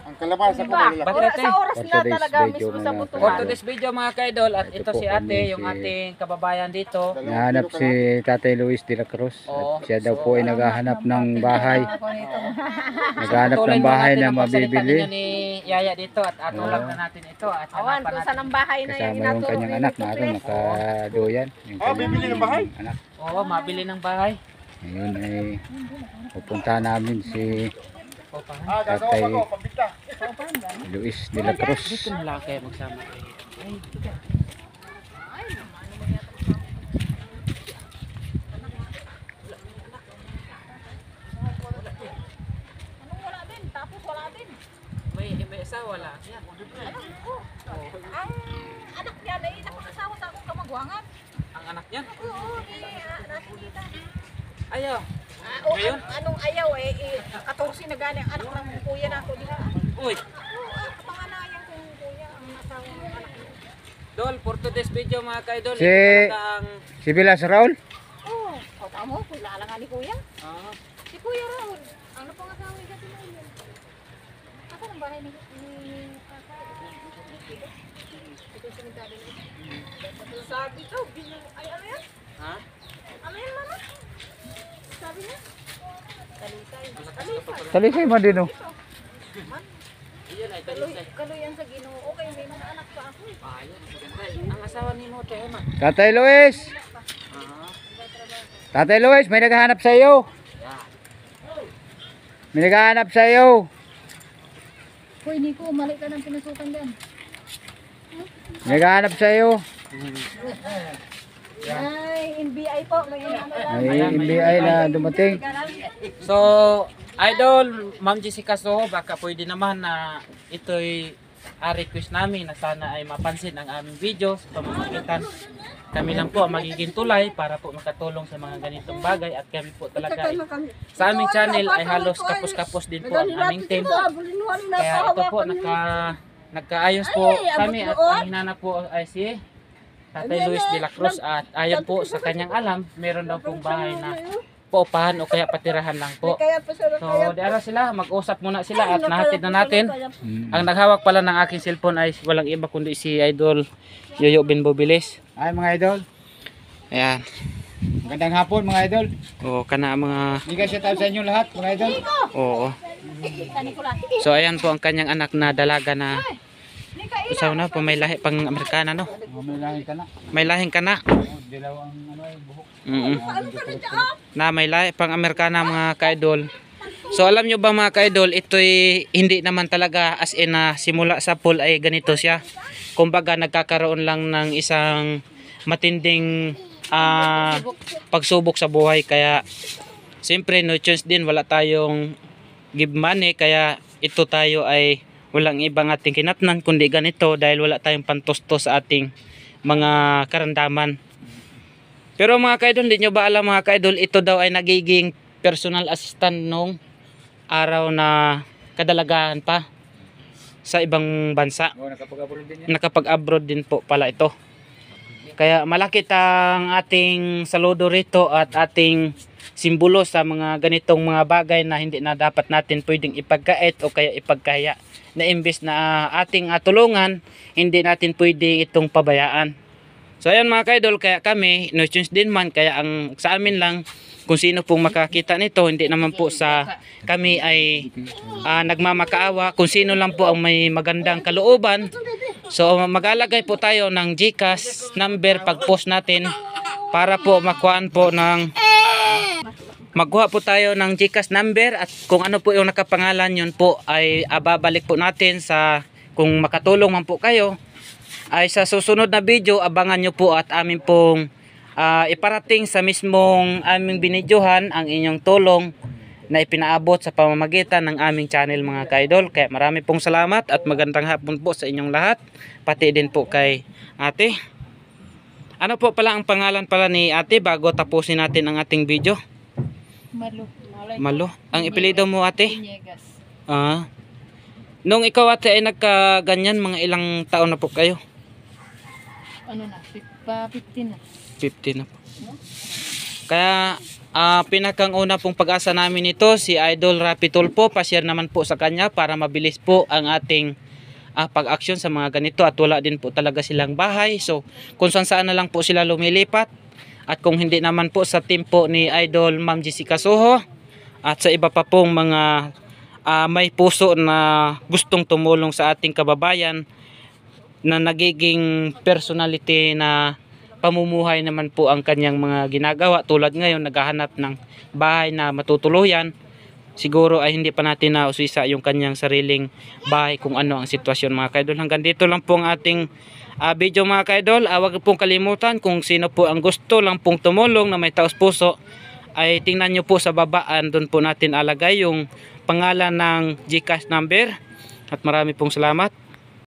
Ang kalabasa ko Diba? malalaki. Sa oras na talaga mismo sa For butuhan. today's video mga kaidol, at ito Ito po si ate, kami, yung si- ating kababayan dito. Nahanap si Tatay Luis de la Cruz. Oo. At siya daw po ay naghahanap ng bahay. Naghahanap Tuloy ng mo bahay natin na ang pagsalita mabibili. ninyo ni Yaya dito at atulak na natin ito at Awan, hanapan kung natin. saan ang bahay na yung Kasama yung inaturo kanyang ni anak Tito na Chris. nakadoyan. Yung Ah, bibili ng bahay? anak. Oo, mabili ng bahay. Ngayon ay pupunta namin si Paupahan. Ah, gagawa Tatay pa ko, pambita. Luis de la Cruz. Dito na lang kayo magsama. Anong wala din? Tapos wala din. May asawa wala. Yan. Ang anak niya na nakakasawa sa akong kamagwangan. Ang anak niya. Oo, nasa dito. Ayaw. O, Ngayon? anong ayaw 14 na gani ang anak ng kuya na ako diha. Uy, Kapanganayan kong kuya ang nasawa ng anak niya. Dol, for today's video mga kaidol, Si- ito talaga ang... Si Vilas Raul. Oo, o tamo, kilala nga ni kuya. Ah, Si Kuya Raul, ang napangasawa niya sa Pinoy. Asa ang bahay ni ito sa nagdali na ito. Sabi ko, ay ano yan? ha? Ano yan, mama? Sabi niya? Talisay. Talisay. Talisay man din oh. Iyan ay talisay. Kaluyan sa Ginoo. Okay, may mga anak pa ako. Ah, yan. Maganda. Ang asawa ni Mo, Tema. Tatay Luis. Ah, Tatay Luis, may naghahanap sa iyo. yan. May naghahanap sa iyo. Hoy, Nico, mali ka ng pinasukan dyan. May naghahanap sa iyo. Ay, NBI po. May May NBI na dumating. So, idol, Ma'am Jessica So, baka pwede naman na ito'y request namin na sana ay mapansin ang aming video sa pamamagitan. Kami lang po ang magiging tulay para po makatulong sa mga ganitong bagay at kami po talaga sa aming channel ay halos kapos-kapos din po ang aming team. Kaya ito po nagkaayos po kami at ang hinanap po ay si Tatay Luis de la Cruz at ayon po sa kanyang alam, meron daw pong bahay na paupahan o kaya patirahan lang po. So, di ara sila, mag-usap muna sila at nahatid na natin. Ang naghawak pala ng aking cellphone ay walang iba kundi si Idol Yoyo Binbobilis. Ay mga idol. Ayan. Magandang hapon mga idol. O, kana mga... Hindi kasi tayo sa inyo lahat mga idol. Oo. So, ayan po ang kanyang anak na dalaga na... Usaw na po, may lahi pang Amerikana, no? May langit ka na. May lahing kana. Dilawang buhok. Na may lahi pang Amerikana mga kaidol. So alam nyo ba mga kaidol, ito'y hindi naman talaga as in na simula sa pool ay ganito siya. Kumbaga nagkakaroon lang ng isang matinding pagsubok sa buhay. Kaya siyempre no chance din, wala tayong give money. Kaya ito tayo ay walang ibang ating kinatnan kundi ganito dahil wala tayong pantustos sa ating mga karandaman. Pero mga kaidol, hindi nyo ba alam mga kaidol, ito daw ay nagiging personal assistant nung araw na kadalagahan pa sa ibang bansa. Oh, nakapag-abroad din yan. Nakapag-abroad din po pala ito. Kaya malaki ang ating saludo rito at ating simbolo sa mga ganitong mga bagay na hindi na dapat natin pwedeng ipagkait o kaya ipagkaya. Na imbes na ating tulungan, hindi natin pwedeng itong pabayaan. So ayan mga kaidol, kaya kami no choice din man, kaya ang sa amin lang kung sino pong makakita nito, hindi naman po sa kami ay nagmamakaawa, kung sino lang po ang may magandang kalooban. So mag-alagay po tayo ng GCash number pag post natin para po makuhaan po ng magkuha po tayo ng GCash number at kung ano po yung nakapangalan yun po ay babalik po natin sa kung makatulong man po kayo. Ay sa susunod na video, abangan nyo po at amin pong iparating sa mismong aming binidyohan ang inyong tulong na ipinaabot sa pamamagitan ng aming channel mga kaidol. Kaya marami pong salamat at magandang hapon po sa inyong lahat. Pati din po kay ate. Ano po pala ang pangalan pala ni ate bago tapusin natin ang ating video? Malo. Malo. Ang ipilido mo ate? Piñegas. Nung ikaw ate ay nagkaganyan, mga ilang taon na po kayo? Ano na? 15 na. 50 na po. Kaya Pinakang una pong pag-asa namin ito, si Idol Rapi Tulfo. Pa-share naman po sa kanya para mabilis po ang ating pag-action sa mga ganito, at wala din po talaga silang bahay. So kung saan na lang po sila lumilipat, at kung hindi naman po sa team po ni Idol Ma'am Jessica Soho at sa iba pa pong mga may puso na gustong tumulong sa ating kababayan na nagiging personality na pamumuhay naman po ang kanyang mga ginagawa. Tulad ngayon, naghahanap ng bahay na matutuluyan. Siguro ay hindi pa natin nausisa yung kanyang sariling bahay kung ano ang sitwasyon, mga kaidol. Hanggang dito lang po ang ating video, mga kaidol. Huwag pong kalimutan, kung sino po ang gusto lang pong tumulong na may taos puso, ay tingnan nyo po sa babaan. Doon po natin alagay yung pangalan ng GCash number. At marami pong salamat.